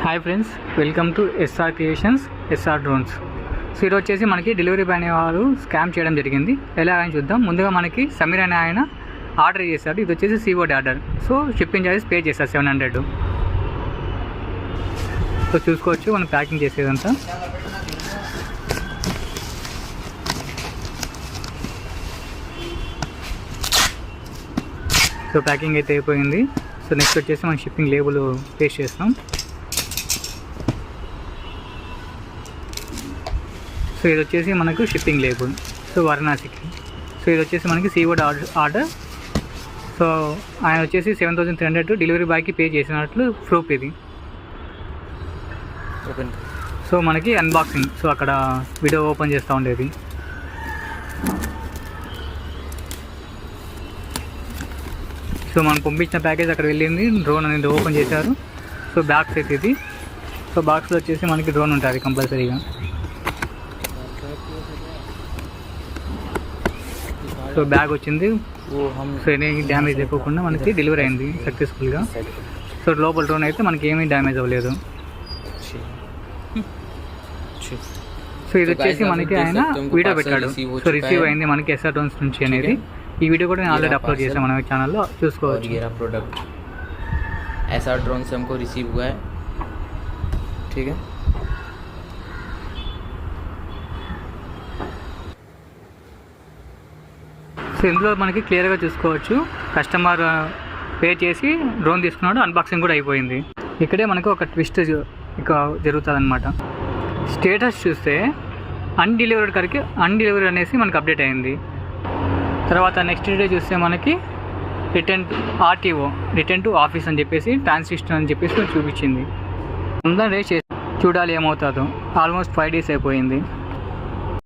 Hi friends, welcome to SR creations, SR drones. So ఈరోజు వచ్చేసి మనకి డెలివరీ బాయ్ అనే వారు స్కామ్ చేయడం జరిగింది. ఎలా అని చూద్దాం. ముందుగా మనకి సమీర్ అనే ఆయన ఆర్డర్ చేశాడు. ఇది వచ్చేసి COD order. So shipping charges pay చేస్తారు 700. సో చూసుకోవచ్చు మనం ప్యాకింగ్ చేసేదంతా. సో ప్యాకింగ్ అయితే అయిపోయింది. సో నెక్స్ట్ వచ్చేసి మనం షిప్పింగ్ లేబుల్ పేస్ట్ చేస్తాం. సో ఇది వచ్చేసి మనకు షిప్పింగ్ లేబుల్. సో వారణాసికి. సో ఇది వచ్చేసి మనకి సిఓడి ఆర్డర్. సో ఆయన వచ్చేసి 7300 డెలివరీ బాయ్కి పే చేసినట్లు ప్రూఫ్ ఇది. సో మనకి అన్బాక్సింగ్. సో అక్కడ వీడియో ఓపెన్ చేస్తూ ఉండేది. సో మనం పంపించిన ప్యాకేజ్ అక్కడ వెళ్ళింది. డ్రోన్ అనేది ఓపెన్ చేశారు. సో బాక్స్ అయితే ఇది. సో బాక్స్లో వచ్చేసి మనకి డ్రోన్ ఉంటుంది కంపల్సరీగా. సో బ్యాగ్ వచ్చింది. సో ఏమీ డ్యామేజ్ అయిపోకుండా మనకి డెలివరీ అయింది సక్సెస్ఫుల్గా. సో లోపల డ్రోన్ అయితే మనకి ఏమీ డ్యామేజ్ అవ్వలేదు. సో ఇది వచ్చేసి మనకి ఆయన వీడియో పెట్టాడు. సో రిసీవ్ అయింది మనకి ఎస్ఆర్ డ్రోన్స్ నుంచి అనేది. ఈ వీడియో కూడా నేను ఆల్రెడీ అప్లోడ్ చేశాను మన ఛానల్లో, చూసుకోవచ్చు. प्रोडक्ट एसआर ड्रोन से हमको रिसीव हुआ है. ठीक है. సో ఇందులో మనకి క్లియర్గా చూసుకోవచ్చు. కస్టమర్ పే చేసి డ్రోన్ తీసుకున్నాడు. అన్బాక్సింగ్ కూడా అయిపోయింది. ఇక్కడే మనకు ఒక ట్విస్ట్ ఇక జరుగుతుంది అనమాట. స్టేటస్ చూస్తే అన్డెలివర్డ్ అనేసి మనకు అప్డేట్ అయింది. తర్వాత నెక్స్ట్ డే చూస్తే మనకి రిటర్న్ టు ఆఫీస్ అని చెప్పేసి ట్రాన్సిషన్ అని చెప్పేసి చూపించింది. అందరం రేస్ చేసి చూడాలి ఏమవుతుందో. ఆల్మోస్ట్ 5 days అయిపోయింది.